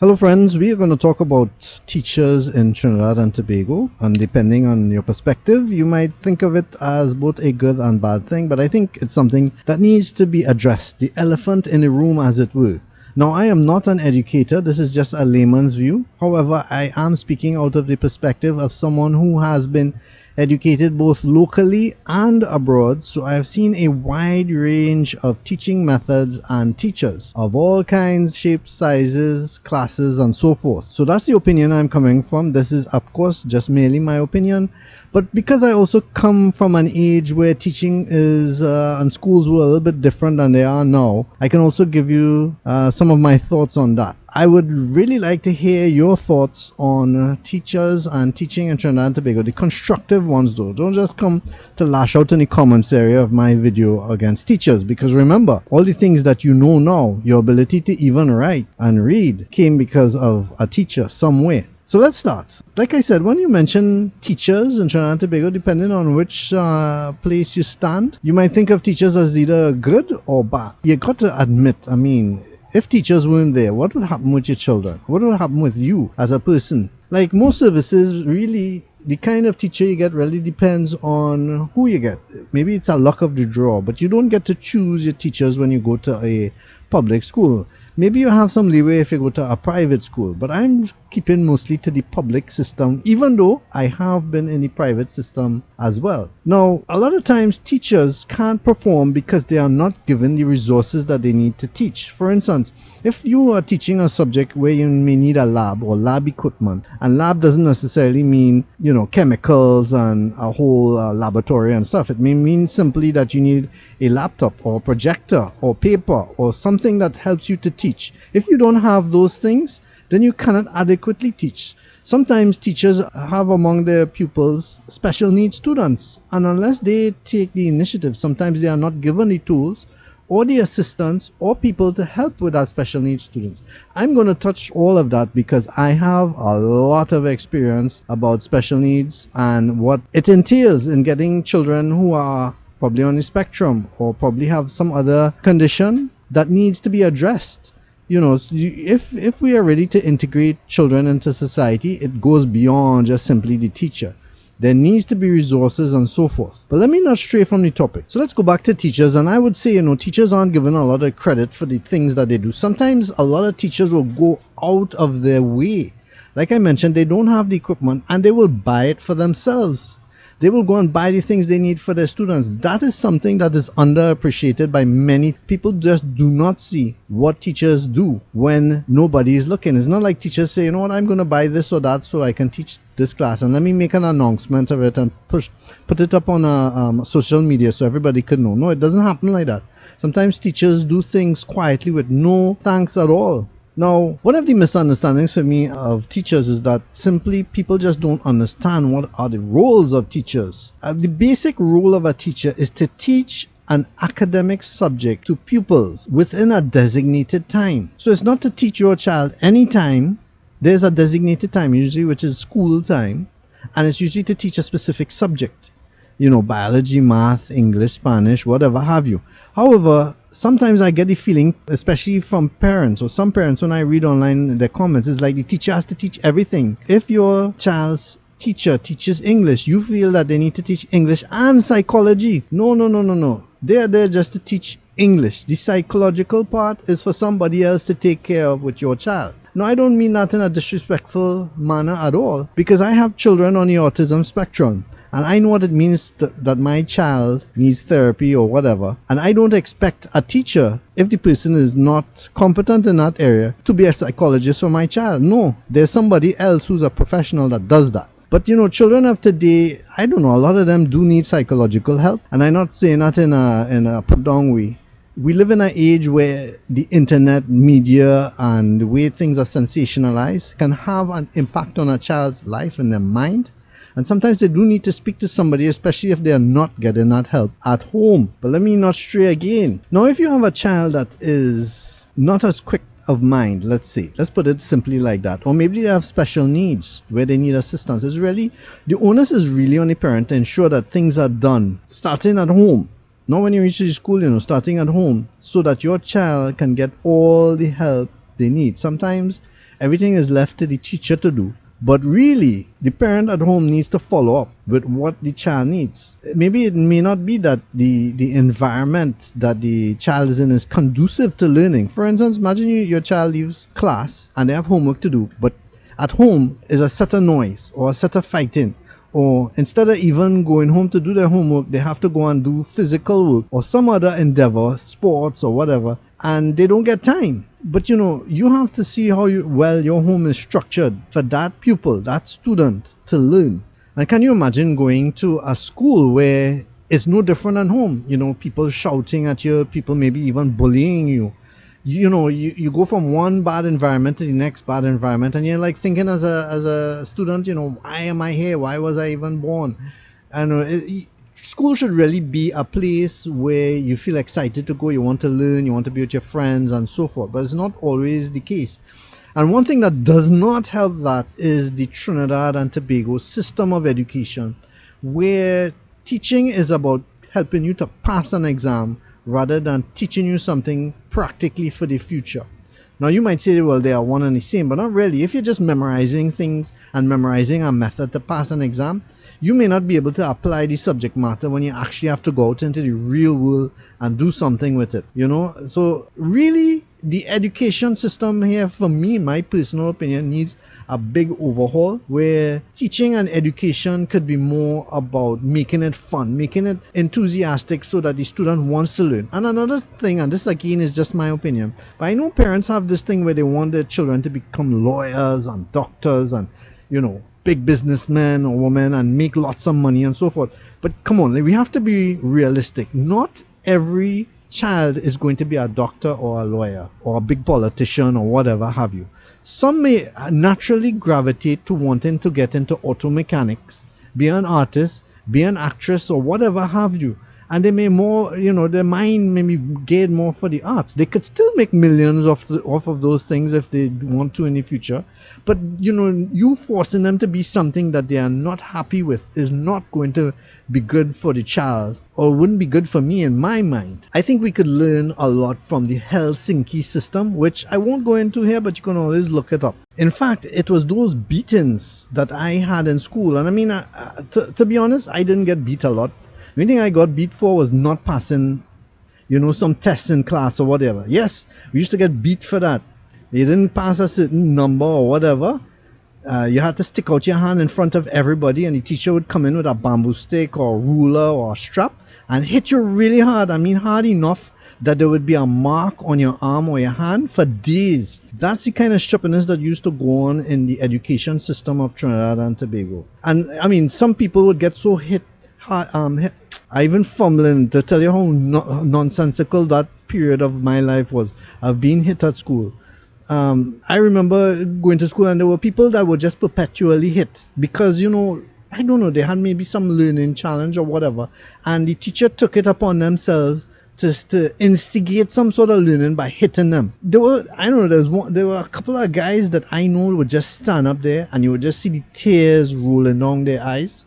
Hello friends, we are going to talk about teachers in Trinidad and Tobago, and depending on your perspective, you might think of it as both a good and bad thing, but I think it's something that needs to be addressed, the elephant in the room as it were. Now, I am not an educator, this is just a layman's view. However, I am speaking out of the perspective of someone who has been educated both locally and abroad, so I have seen a wide range of teaching methods and teachers of all kinds, shapes, sizes, classes, and so forth. So that's the opinion I'm coming from. This is, of course, just merely my opinion. But because I also come from an age where teaching is and schools were a little bit different than they are now, I can also give you some of my thoughts on that. I would really like to hear your thoughts on teachers and teaching in Trinidad and Tobago, the constructive ones though. Don't just come to lash out in the comments area of my video against teachers, because remember, all the things that you know now, your ability to even write and read, came because of a teacher somewhere. So let's start. Like I said, when you mention teachers in Trinidad and Tobago, depending on which place you stand, you might think of teachers as either good or bad. You got to admit, I mean, if teachers weren't there, what would happen with your children? What would happen with you as a person? Like most services, really, the kind of teacher you get really depends on who you get. Maybe it's a luck of the draw, but you don't get to choose your teachers when you go to a public school. Maybe you have some leeway if you go to a private school, but I'm keeping mostly to the public system, even though I have been in the private system as well. Now, a lot of times teachers can't perform because they are not given the resources that they need to teach. For instance, if you are teaching a subject where you may need a lab or lab equipment, and lab doesn't necessarily mean, chemicals and a whole laboratory and stuff. It may mean simply that you need a laptop or a projector or paper or something that helps you to teach. If you don't have those things, then you cannot adequately teach. Sometimes teachers have among their pupils special needs students, and unless they take the initiative, sometimes they are not given the tools or the assistants or people to help with that special needs students. I'm going to touch all of that because I have a lot of experience about special needs and what it entails in getting children who are probably on the spectrum or probably have some other condition that needs to be addressed. If we are ready to integrate children into society, it goes beyond just simply the teacher. There needs to be resources and so forth. But let me not stray from the topic. So let's go back to teachers. And I would say, teachers aren't given a lot of credit for the things that they do. Sometimes a lot of teachers will go out of their way. Like I mentioned, they don't have the equipment and they will buy it for themselves. They will go and buy the things they need for their students. That is something that is underappreciated by many people. Just do not see what teachers do when nobody is looking. It's not like teachers say, I'm going to buy this or that so I can teach this class, and let me make an announcement of it and put it up on social media so everybody could know. No, it doesn't happen like that. Sometimes teachers do things quietly with no thanks at all. Now, one of the misunderstandings for me of teachers is that simply people just don't understand what are the roles of teachers. The basic role of a teacher is to teach an academic subject to pupils within a designated time. So it's not to teach your child anytime. There's a designated time usually, which is school time, and it's usually to teach a specific subject. Biology, math, English, Spanish, whatever have you. However, sometimes I get the feeling, especially from parents or some parents, when I read online in their comments, it's like the teacher has to teach everything. If your child's teacher teaches English, you feel that they need to teach English and psychology. No. They are there just to teach English. The psychological part is for somebody else to take care of with your child. No, I don't mean that in a disrespectful manner at all, because I have children on the autism spectrum. And I know what it means that my child needs therapy or whatever. And I don't expect a teacher, if the person is not competent in that area, to be a psychologist for my child. No, there's somebody else who's a professional that does that. But children of today, I don't know, a lot of them do need psychological help. And I'm not saying that in a put-down way. We live in an age where the internet, media, and the way things are sensationalized can have an impact on a child's life and their mind. And sometimes they do need to speak to somebody, especially if they are not getting that help at home. But let me not stray again. Now, if you have a child that is not as quick of mind, let's put it simply like that, or maybe they have special needs where they need assistance, the onus is really on the parent to ensure that things are done starting at home. Not when you reach the school, starting at home, so that your child can get all the help they need. Sometimes Everything is left to the teacher to do. But really, the parent at home needs to follow up with what the child needs. Maybe it may not be that the environment that the child is in is conducive to learning. For instance, imagine your child leaves class and they have homework to do, but at home is a set of noise or a set of fighting. Or instead of even going home to do their homework, they have to go and do physical work or some other endeavor, sports or whatever, and they don't get time. But you have to see how well your home is structured for that pupil, that student to learn. And can you imagine going to a school where it's no different than home? People shouting at you, people maybe even bullying you. You go from one bad environment to the next bad environment, and you're like thinking as a student, why am I here? Why was I even born? And school should really be a place where you feel excited to go, you want to learn, you want to be with your friends and so forth, but it's not always the case. And one thing that does not help that is the Trinidad and Tobago system of education, where teaching is about helping you to pass an exam rather than teaching you something practically for the future. Now you might say, well, they are one and the same, but not really. If you're just memorizing things and memorizing a method to pass an exam, you may not be able to apply the subject matter when you actually have to go out into the real world and do something with it. So really, the education system here, for me, my personal opinion, needs a big overhaul, where teaching and education could be more about making it fun, making it enthusiastic so that the student wants to learn. And another thing, and this again is just my opinion, but I know parents have this thing where they want their children to become lawyers and doctors and big businessmen or women and make lots of money and so forth. But come on, we have to be realistic. Not every child is going to be a doctor or a lawyer or a big politician or whatever have you. Some may naturally gravitate to wanting to get into auto mechanics, be an artist, be an actress, or whatever have you. And they may more, their mind may be geared more for the arts. They could still make millions off of those things if they want to in the future. But, you forcing them to be something that they are not happy with is not going to be good for the child, or wouldn't be good for me in my mind. I think we could learn a lot from the Helsinki system, which I won't go into here, but you can always look it up. In fact, it was those beatings that I had in school. And I mean, to be honest, I didn't get beat a lot. The only thing I got beat for was not passing, some tests in class or whatever. Yes, we used to get beat for that. You didn't pass a certain number or whatever. You had to stick out your hand in front of everybody, and the teacher would come in with a bamboo stick or a ruler or a strap and hit you really hard. I mean, hard enough that there would be a mark on your arm or your hand for days. That's the kind of stupidness that used to go on in the education system of Trinidad and Tobago. And I mean, some people would get so hit hard, I even fumbling to tell you how nonsensical that period of my life was. I've been hit at school. I remember going to school and there were people that were just perpetually hit because, I don't know, they had maybe some learning challenge or whatever, and the teacher took it upon themselves just to instigate some sort of learning by hitting them. There were a couple of guys that I know would just stand up there and you would just see the tears rolling down their eyes.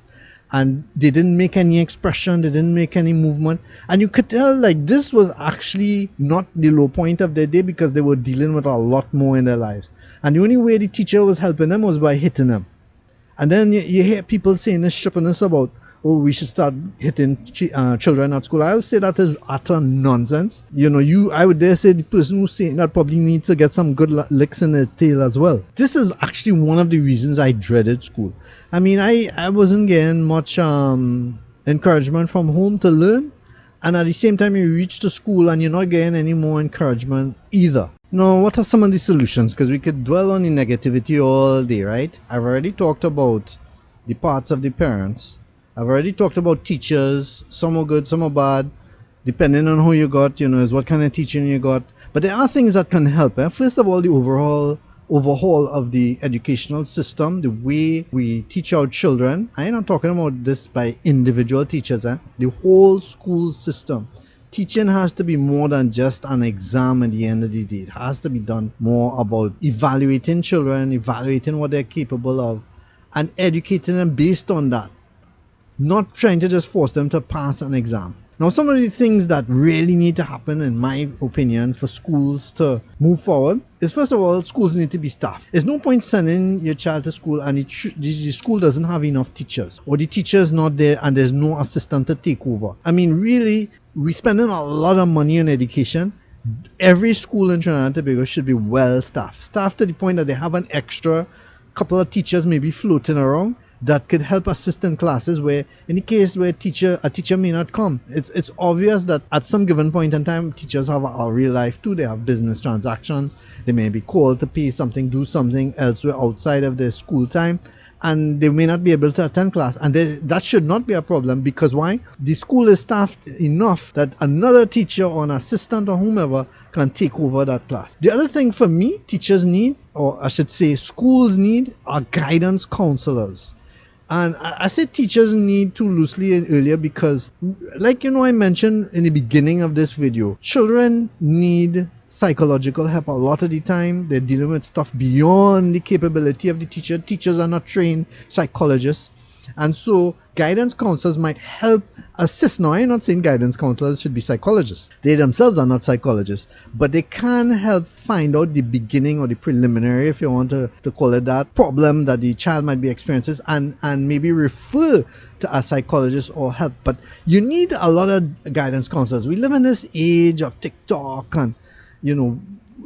And they didn't make any expression, they didn't make any movement. And you could tell like this was actually not the low point of their day because they were dealing with a lot more in their lives. And the only way the teacher was helping them was by hitting them. And then you hear people saying this stupidness about, oh, we should start hitting children at school. I would say that is utter nonsense. I would dare say the person who's saying that probably needs to get some good licks in their tail as well. This is actually one of the reasons I dreaded school. I mean, I wasn't getting much encouragement from home to learn. And at the same time, you reach to school and you're not getting any more encouragement either. Now, what are some of the solutions? Because we could dwell on the negativity all day, right? I've already talked about the parts of the parents. I've already talked about teachers. Some are good, some are bad. Depending on who you got, is what kind of teaching you got. But there are things that can help. First of all, the overhaul of the educational system, the way we teach our children. I'm not talking about this by individual teachers. The whole school system. Teaching has to be more than just an exam at the end of the day. It has to be done more about evaluating children, evaluating what they're capable of, and educating them based on that. Not trying to just force them to pass an exam. Now, some of the things that really need to happen, in my opinion, for schools to move forward is, first of all, schools need to be staffed. There's no point sending your child to school and the school doesn't have enough teachers, or the teacher's not there and there's no assistant to take over. I mean, really, we're spending a lot of money on education. Every school in Trinidad and Tobago should be well staffed. Staffed to the point that they have an extra couple of teachers maybe floating around that could help assist in classes where, in the case where a teacher may not come. It's obvious that at some given point in time, teachers have a real life too. They have business transactions. They may be called to pay something, do something elsewhere outside of their school time, and they may not be able to attend class. And that should not be a problem, because why? The school is staffed enough that another teacher or an assistant or whomever can take over that class. The other thing for me, teachers need, or I should say schools need, are guidance counselors. And I said teachers need too loosely earlier because, like I mentioned in the beginning of this video, children need psychological help a lot of the time. They're dealing with stuff beyond the capability of the teacher. Teachers are not trained psychologists. And so guidance counselors might help assist. Now, I'm not saying guidance counselors should be psychologists. They themselves are not psychologists, but they can help find out the beginning or the preliminary, if you want to call it that, problem that the child might be experiencing, and maybe refer to a psychologist or help. But you need a lot of guidance counselors. We live in this age of TikTok and,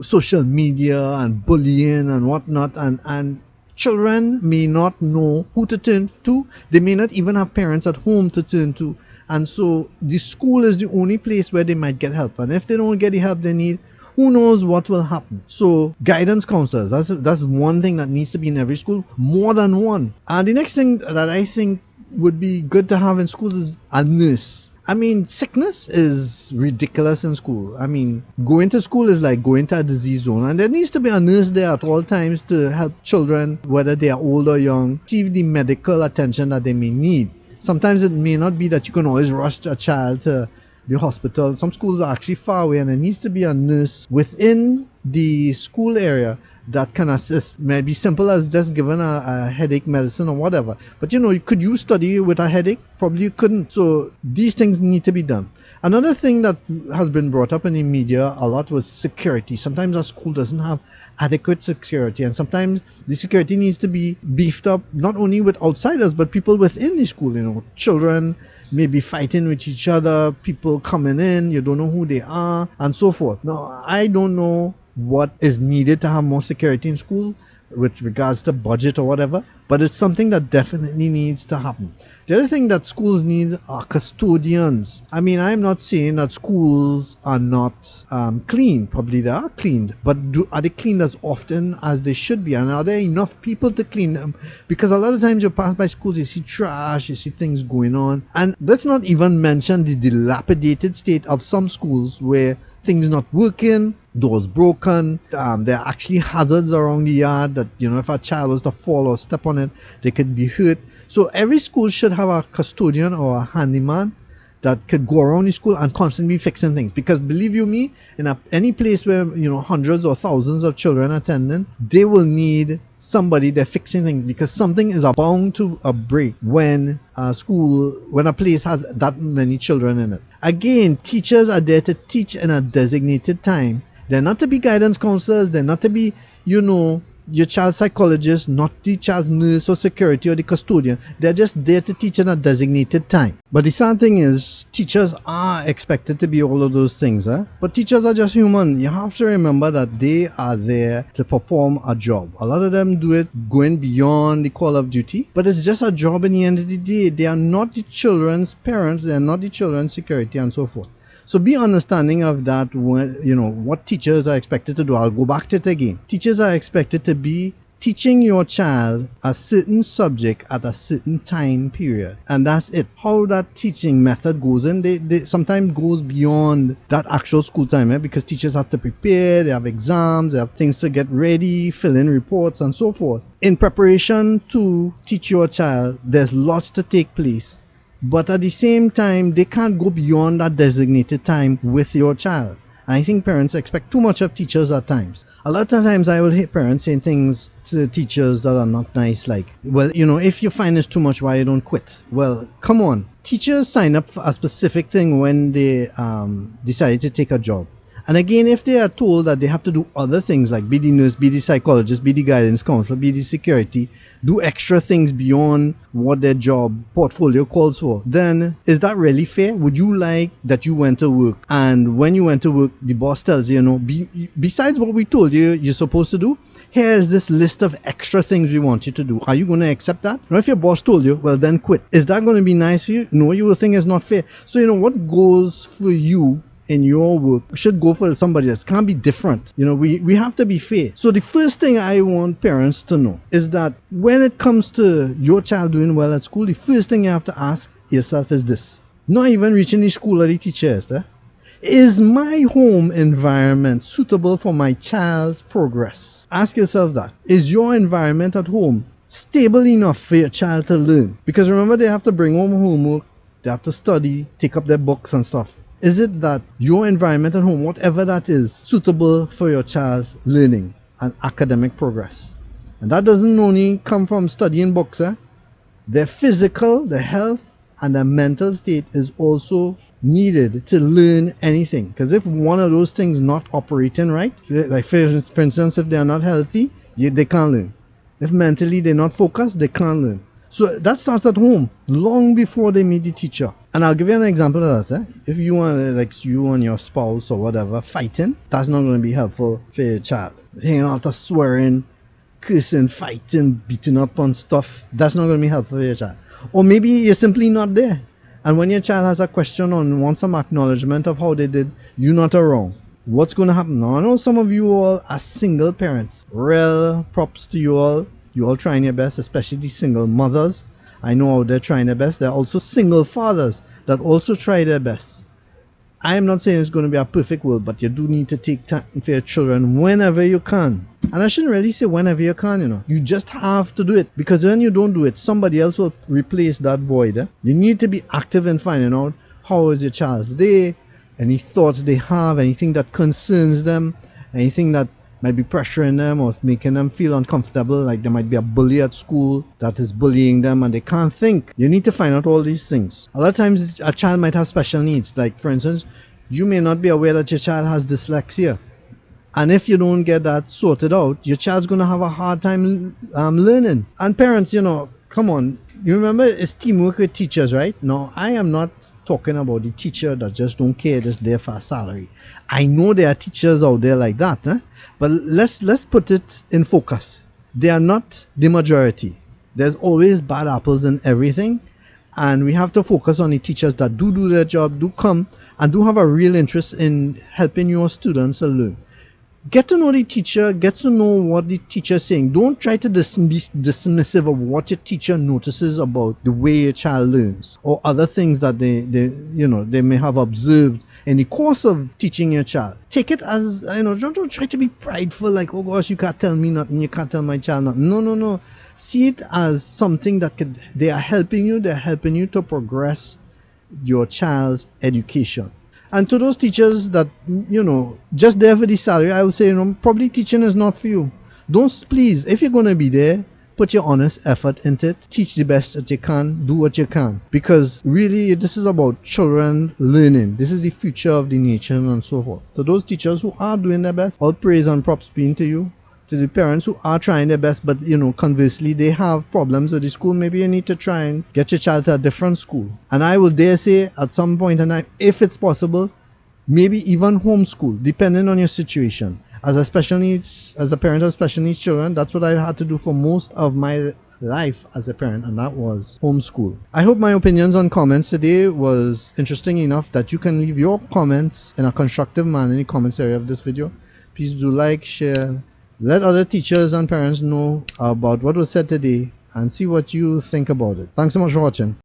social media and bullying and whatnot, and children may not know who to turn to. They may not even have parents at home to turn to. And so the school is the only place where they might get help. And if they don't get the help they need, who knows what will happen. So guidance counselors, that's one thing that needs to be in every school, more than one. And the next thing that I think would be good to have in schools is a nurse. I mean, sickness is ridiculous in school. I mean, going to school is like going to a disease zone, and there needs to be a nurse there at all times to help children, whether they are old or young, receive the medical attention that they may need. Sometimes it may not be that you can always rush a child to the hospital. Some schools are actually far away, and there needs to be a nurse within the school area that can assist. It may be simple as just giving a headache medicine or whatever. But could you study with a headache? Probably you couldn't. So these things need to be done. Another thing that has been brought up in the media a lot was security. Sometimes a school doesn't have adequate security, and sometimes the security needs to be beefed up, not only with outsiders, but people within the school. Children may be fighting with each other, people coming in, you don't know who they are, and so forth. Now, I don't know what is needed to have more security in school with regards to budget or whatever, but it's something that definitely needs to happen. The other thing that schools need are custodians. I mean, I'm not saying that schools are not clean. Probably they are cleaned, but are they cleaned as often as they should be? And are there enough people to clean them? Because a lot of times you pass by schools, you see trash, you see things going on. And let's not even mention the dilapidated state of some schools where things not working, doors broken, there are actually hazards around the yard that, if a child was to fall or step on it, they could be hurt. So every school should have a custodian or a handyman that could go around the school and constantly fixing things. Because believe you me, in any place where, hundreds or thousands of children attending, they will need somebody there fixing things, because something is bound to break when a place has that many children in it. Again, teachers are there to teach in a designated time. They're not to be guidance counselors. They're not to be, your child's psychologist, not the child's nurse or security or the custodian. They're just there to teach in a designated time. But the sad thing is, teachers are expected to be all of those things. But teachers are just human. You have to remember that they are there to perform a job. A lot of them do it going beyond the call of duty, but it's just a job in the end of the day. They are not the children's parents. They are not the children's security and so forth. So be understanding of that when, what teachers are expected to do. I'll go back to it again. Teachers are expected to be teaching your child a certain subject at a certain time period. And that's it. How that teaching method goes in, they sometimes goes beyond that actual school time, because teachers have to prepare, they have exams, they have things to get ready, fill in reports and so forth. In preparation to teach your child, there's lots to take place. But at the same time, they can't go beyond that designated time with your child. And I think parents expect too much of teachers at times. A lot of times I will hear parents saying things to teachers that are not nice, like, well, if you find this too much, why you don't quit? Well, come on. Teachers sign up for a specific thing when they decide to take a job. And again, if they are told that they have to do other things like be the nurse, be the psychologist, be the guidance counselor, be the security, do extra things beyond what their job portfolio calls for, then is that really fair? Would you like that you went to work and when you went to work, the boss tells you, besides what we told you you're supposed to do, here's this list of extra things we want you to do. Are you going to accept that? Now, if your boss told you, well, then quit. Is that going to be nice for you? No, you will think it's not fair. So, what goes for you in your work should go for somebody else. Can't be different. We have to be fair. So the first thing I want parents to know is that when it comes to your child doing well at school, the first thing you have to ask yourself is this. Not even reaching the school or the teachers. Is my home environment suitable for my child's progress? Ask yourself that. Is your environment at home stable enough for your child to learn? Because remember, they have to bring home homework, they have to study, take up their books and stuff. Is it that your environment at home, whatever that is, suitable for your child's learning and academic progress? And that doesn't only come from studying books. Their physical, their health, and their mental state is also needed to learn anything. Because if one of those things not operating right, like for instance, if they are not healthy, they can't learn. If mentally they're not focused, they can't learn. So that starts at home, long before they meet the teacher. And I'll give you an example of that. If you want, like you and your spouse or whatever, fighting, that's not going to be helpful for your child. Hanging out of swearing, cursing, fighting, beating up on stuff, that's not going to be helpful for your child. Or maybe you're simply not there. And when your child has a question or wants some acknowledgement of how they did, you're not around. What's going to happen? Now, I know some of you all are single parents. Real props to you all. You all trying your best, especially the single mothers. I know how they're trying their best. There are also single fathers that also try their best. I am not saying it's going to be a perfect world, but you do need to take time for your children whenever you can. And I shouldn't really say whenever you can, You just have to do it. Because when you don't do it, somebody else will replace that void. You need to be active in finding out how is your child's day, any thoughts they have, anything that concerns them, anything that might be pressuring them or making them feel uncomfortable, like there might be a bully at school that is bullying them and they can't think. You need to find out all these things. A lot of times a child might have special needs. Like for instance, you may not be aware that your child has dyslexia. And if you don't get that sorted out, your child's going to have a hard time learning. And parents, come on. You remember it's teamwork with teachers, right? No, I am not talking about the teacher that just don't care, just there for a salary. I know there are teachers out there like that, but let's put it in focus. They are not the majority. There's always bad apples in everything, and we have to focus on the teachers that do their job, do come and do have a real interest in helping your students to learn. Get to know the teacher, get to know what the teacher is saying. Don't try to be dismissive of what your teacher notices about the way your child learns or other things that they may have observed in the course of teaching your child. Take it as, don't try to be prideful like, oh gosh, you can't tell me nothing, you can't tell my child nothing. No. See it as something that they are helping you, they're helping you to progress your child's education. And to those teachers that, just there for the salary, I would say, probably teaching is not for you. Please, if you're going to be there, put your honest effort into it. Teach the best that you can. Do what you can. Because really, this is about children learning. This is the future of the nation and so forth. So those teachers who are doing their best, all praise and props being to you. To the parents who are trying their best, but conversely they have problems with the school, maybe you need to try and get your child to a different school. And I will dare say at some point in time, if it's possible, maybe even homeschool, depending on your situation. As a parent of special needs children, that's what I had to do for most of my life as a parent, and that was homeschool. I hope my opinions on comments today was interesting enough that you can leave your comments in a constructive manner in the comments area of this video. Please do like, share, let other teachers and parents know about what was said today and see what you think about it. Thanks so much for watching.